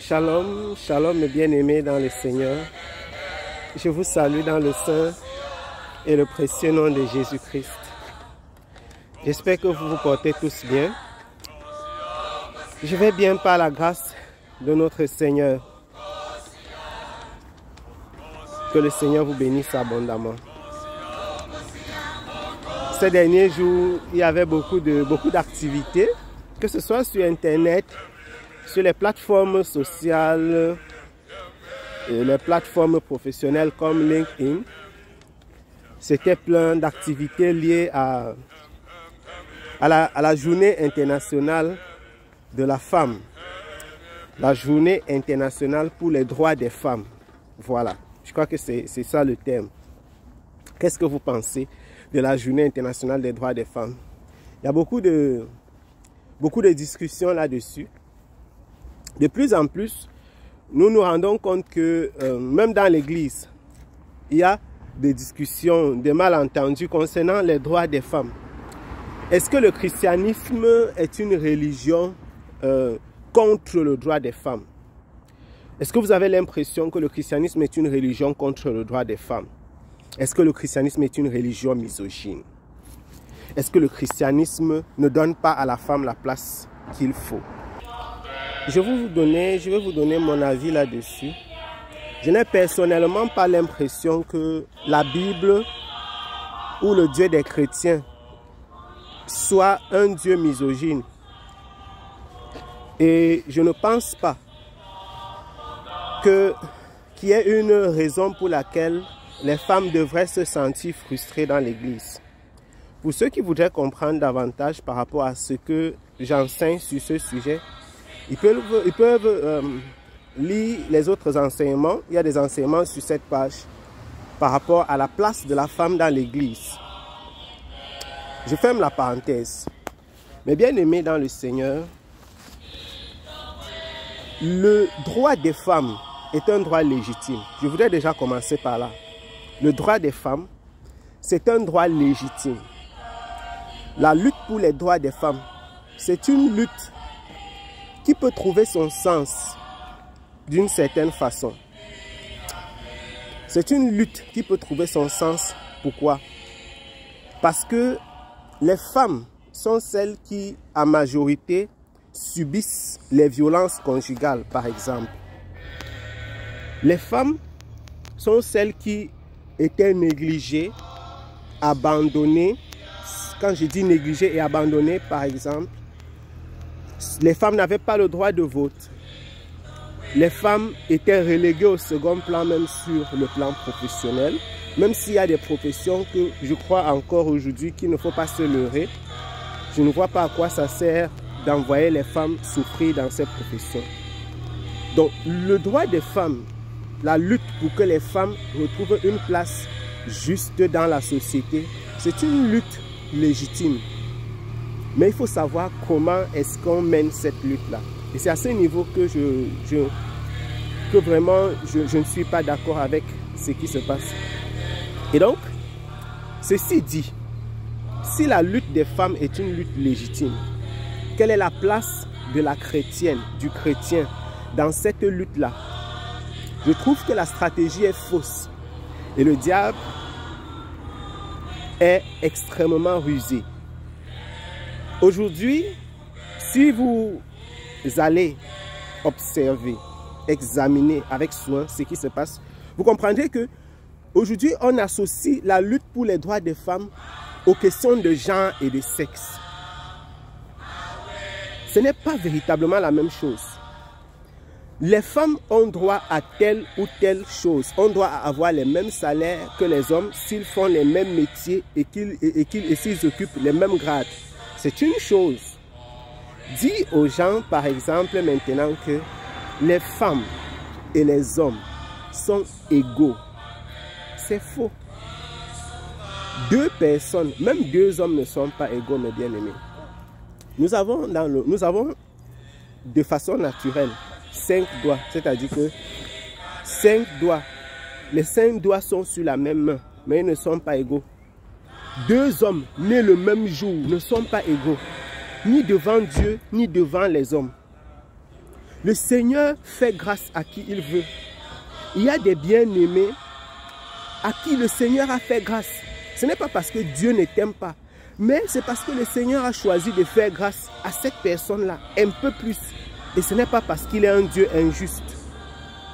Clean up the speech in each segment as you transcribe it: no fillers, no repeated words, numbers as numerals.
Shalom, shalom mes bien-aimés dans le Seigneur. Je vous salue dans le saint et le précieux nom de Jésus-Christ. J'espère que vous vous portez tous bien. Je vais bien par la grâce de notre Seigneur. Que le Seigneur vous bénisse abondamment. Ces derniers jours, il y avait beaucoup d'activités, que ce soit sur Internet, sur les plateformes sociales, les plateformes professionnelles comme LinkedIn. C'était plein d'activités liées à la journée internationale de la femme. La journée internationale pour les droits des femmes. Voilà, je crois que c'est ça le thème. Qu'est-ce que vous pensez de la journée internationale des droits des femmes? Il y a beaucoup de discussions là-dessus. De plus en plus, nous nous rendons compte que même dans l'Église, il y a des discussions, des malentendus concernant les droits des femmes. Est-ce que le christianisme est une religion contre le droit des femmes? Est-ce que vous avez l'impression que le christianisme est une religion contre le droit des femmes? Est-ce que le christianisme est une religion misogyne? Est-ce que le christianisme ne donne pas à la femme la place qu'il faut? Je vais vous donner mon avis là-dessus. Je n'ai personnellement pas l'impression que la Bible ou le Dieu des chrétiens soit un Dieu misogyne. Et je ne pense pas qu'il y ait une raison pour laquelle les femmes devraient se sentir frustrées dans l'Église. Pour ceux qui voudraient comprendre davantage par rapport à ce que j'enseigne sur ce sujet, ils peuvent lire les autres enseignements. Il y a des enseignements sur cette page par rapport à la place de la femme dans l'Église. Je ferme la parenthèse. Mais bien aimés dans le Seigneur, le droit des femmes est un droit légitime. Je voudrais déjà commencer par là. Le droit des femmes, c'est un droit légitime. La lutte pour les droits des femmes, c'est une lutte qui peut trouver son sens d'une certaine façon. C'est une lutte qui peut trouver son sens. Pourquoi? Parce que les femmes sont celles qui, à majorité, subissent les violences conjugales, par exemple. Les femmes sont celles qui étaient négligées, abandonnées. Quand je dis négligées et abandonnées, par exemple, les femmes n'avaient pas le droit de vote. Les femmes étaient reléguées au second plan, même sur le plan professionnel. Même s'il y a des professions que je crois encore aujourd'hui qu'il ne faut pas se leurrer. Je ne vois pas à quoi ça sert d'envoyer les femmes souffrir dans ces professions. Donc, le droit des femmes, la lutte pour que les femmes retrouvent une place juste dans la société, c'est une lutte légitime. Mais il faut savoir comment est-ce qu'on mène cette lutte-là. Et c'est à ce niveau que vraiment je ne suis pas d'accord avec ce qui se passe. Et donc, ceci dit, si la lutte des femmes est une lutte légitime, quelle est la place de la chrétienne, du chrétien dans cette lutte-là? Je trouve que la stratégie est fausse. Et le diable est extrêmement rusé. Aujourd'hui, si vous allez observer, examiner avec soin ce qui se passe, vous comprendrez que aujourd'hui, on associe la lutte pour les droits des femmes aux questions de genre et de sexe. Ce n'est pas véritablement la même chose. Les femmes ont droit à telle ou telle chose. On doit avoir les mêmes salaires que les hommes s'ils font les mêmes métiers et s'ils occupent les mêmes grades. C'est une chose. Dis aux gens, par exemple, maintenant que les femmes et les hommes sont égaux. C'est faux. Deux personnes, même deux hommes ne sont pas égaux, mes bien-aimés. Nous avons de façon naturelle 5 doigts, c'est-à-dire que 5 doigts, les 5 doigts sont sur la même main, mais ils ne sont pas égaux. Deux hommes nés le même jour ne sont pas égaux, ni devant Dieu, ni devant les hommes. Le Seigneur fait grâce à qui il veut. Il y a des bien-aimés à qui le Seigneur a fait grâce. Ce n'est pas parce que Dieu ne t'aime pas, mais c'est parce que le Seigneur a choisi de faire grâce à cette personne-là un peu plus. Et ce n'est pas parce qu'il est un Dieu injuste.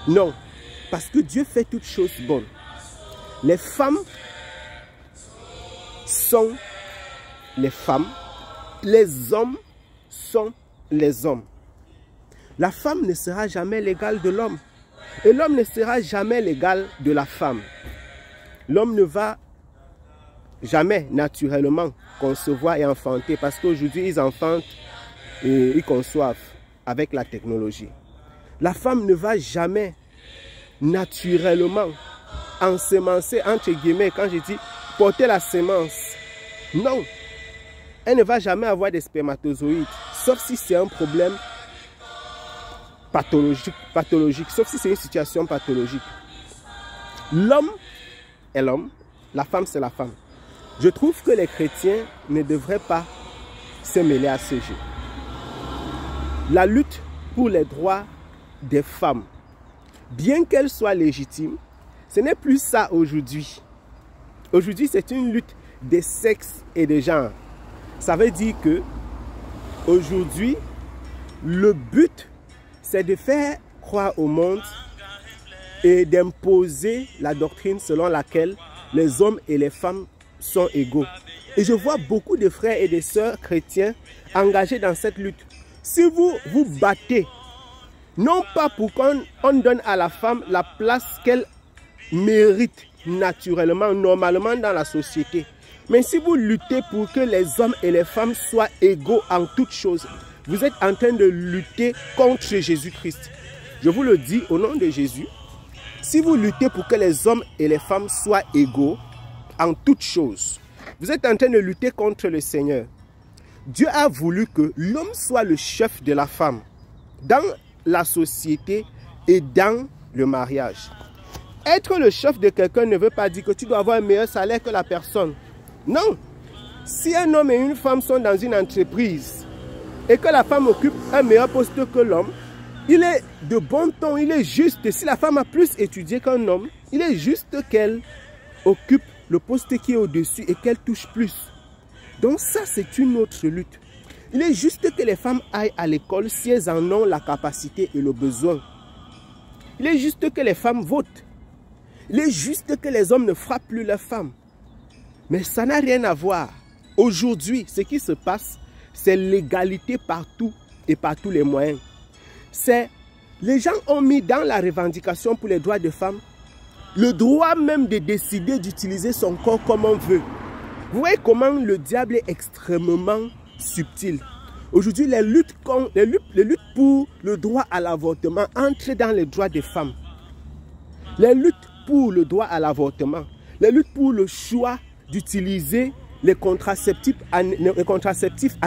Non, parce que Dieu fait toutes choses bonnes. Les femmes sont les femmes, les hommes sont les hommes. La femme ne sera jamais l'égale de l'homme. Et l'homme ne sera jamais l'égal de la femme. L'homme ne va jamais naturellement concevoir et enfanter, parce qu'aujourd'hui ils enfantent et ils conçoivent avec la technologie. La femme ne va jamais naturellement ensemencer, entre guillemets, quand je dis porter la semence. Non, elle ne va jamais avoir des spermatozoïdes, sauf si c'est un problème pathologique, sauf si c'est une situation pathologique. L'homme est l'homme, la femme c'est la femme. Je trouve que les chrétiens ne devraient pas se mêler à ce jeu. La lutte pour les droits des femmes, bien qu'elle soit légitime, ce n'est plus ça aujourd'hui. Aujourd'hui, c'est une lutte des sexes et des genres. Ça veut dire que aujourd'hui, le but, c'est de faire croire au monde et d'imposer la doctrine selon laquelle les hommes et les femmes sont égaux. Et je vois beaucoup de frères et de sœurs chrétiens engagés dans cette lutte. Si vous vous battez, non pas pour qu'on donne à la femme la place qu'elle mérite naturellement, normalement dans la société, mais si vous luttez pour que les hommes et les femmes soient égaux en toutes choses, vous êtes en train de lutter contre Jésus-Christ. Je vous le dis au nom de Jésus. Si vous luttez pour que les hommes et les femmes soient égaux en toutes choses, vous êtes en train de lutter contre le Seigneur. Dieu a voulu que l'homme soit le chef de la femme dans la société et dans le mariage. Être le chef de quelqu'un ne veut pas dire que tu dois avoir un meilleur salaire que la personne. Non. Si un homme et une femme sont dans une entreprise et que la femme occupe un meilleur poste que l'homme, il est de bon ton, il est juste. Si la femme a plus étudié qu'un homme, il est juste qu'elle occupe le poste qui est au-dessus et qu'elle touche plus. Donc ça, c'est une autre lutte. Il est juste que les femmes aillent à l'école si elles en ont la capacité et le besoin. Il est juste que les femmes votent. Il est juste que les hommes ne frappent plus leurs femmes. Mais ça n'a rien à voir. Aujourd'hui, ce qui se passe, c'est l'égalité partout et par tous les moyens. Les gens ont mis dans la revendication pour les droits des femmes le droit même de décider d'utiliser son corps comme on veut. Vous voyez comment le diable est extrêmement subtil. Aujourd'hui, les luttes pour le droit à l'avortement entrent dans les droits des femmes. Les luttes pour le droit à l'avortement, les luttes pour le choix d'utiliser les contraceptifs à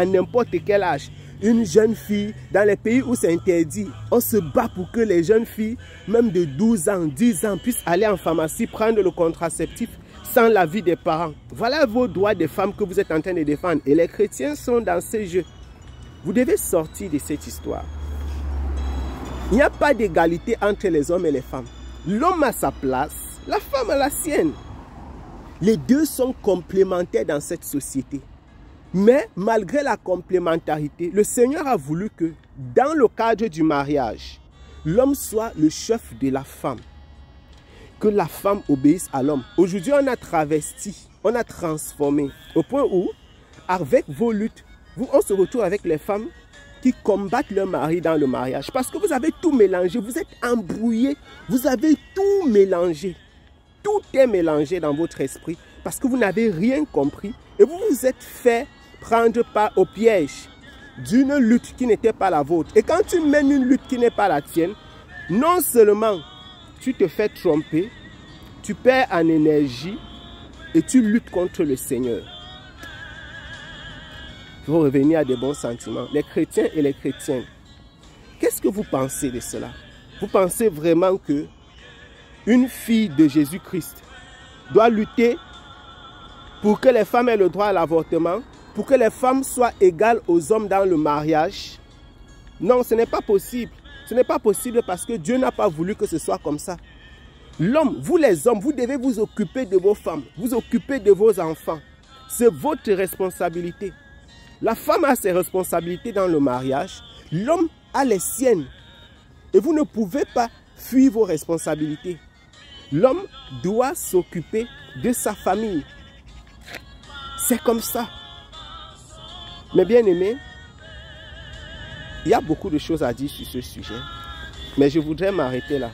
n'importe quel âge. Une jeune fille, dans les pays où c'est interdit, on se bat pour que les jeunes filles, même de 12 ans, 10 ans, puissent aller en pharmacie prendre le contraceptif sans l'avis des parents. Voilà vos droits des femmes que vous êtes en train de défendre. Et les chrétiens sont dans ces jeux. Vous devez sortir de cette histoire. Il n'y a pas d'égalité entre les hommes et les femmes. L'homme a sa place, la femme a la sienne. Les deux sont complémentaires dans cette société. Mais malgré la complémentarité, le Seigneur a voulu que dans le cadre du mariage, l'homme soit le chef de la femme. Que la femme obéisse à l'homme. Aujourd'hui, on a travesti, on a transformé au point où, avec vos luttes, on se retrouve avec les femmes qui combattent leur mari dans le mariage. Parce que vous avez tout mélangé, vous êtes embrouillés, vous avez tout mélangé. Tout est mélangé dans votre esprit parce que vous n'avez rien compris et vous vous êtes fait prendre au piège d'une lutte qui n'était pas la vôtre. Et quand tu mènes une lutte qui n'est pas la tienne, non seulement tu te fais tromper, tu perds en énergie et tu luttes contre le Seigneur. Il faut revenir à des bons sentiments. Les chrétiens et les chrétiennes, qu'est-ce que vous pensez de cela? Vous pensez vraiment que une fille de Jésus-Christ doit lutter pour que les femmes aient le droit à l'avortement, pour que les femmes soient égales aux hommes dans le mariage? Non, ce n'est pas possible. Ce n'est pas possible parce que Dieu n'a pas voulu que ce soit comme ça. L'homme, vous les hommes, vous devez vous occuper de vos femmes, vous occuper de vos enfants. C'est votre responsabilité. La femme a ses responsabilités dans le mariage, l'homme a les siennes. Et vous ne pouvez pas fuir vos responsabilités. L'homme doit s'occuper de sa famille. C'est comme ça. Mais bien aimés, il y a beaucoup de choses à dire sur ce sujet. Mais je voudrais m'arrêter là.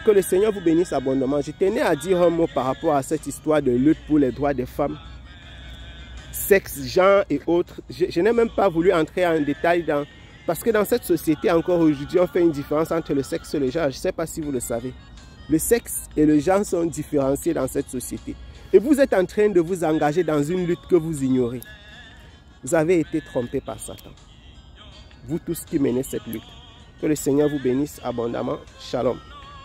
Que le Seigneur vous bénisse abondamment. Je tenais à dire un mot par rapport à cette histoire de lutte pour les droits des femmes. Sexe, genre et autres. Je n'ai même pas voulu entrer en détail dans... Parce que dans cette société, encore aujourd'hui, on fait une différence entre le sexe et le genre. Je ne sais pas si vous le savez. Le sexe et le genre sont différenciés dans cette société. Et vous êtes en train de vous engager dans une lutte que vous ignorez. Vous avez été trompé par Satan. Vous tous qui menez cette lutte. Que le Seigneur vous bénisse abondamment. Shalom.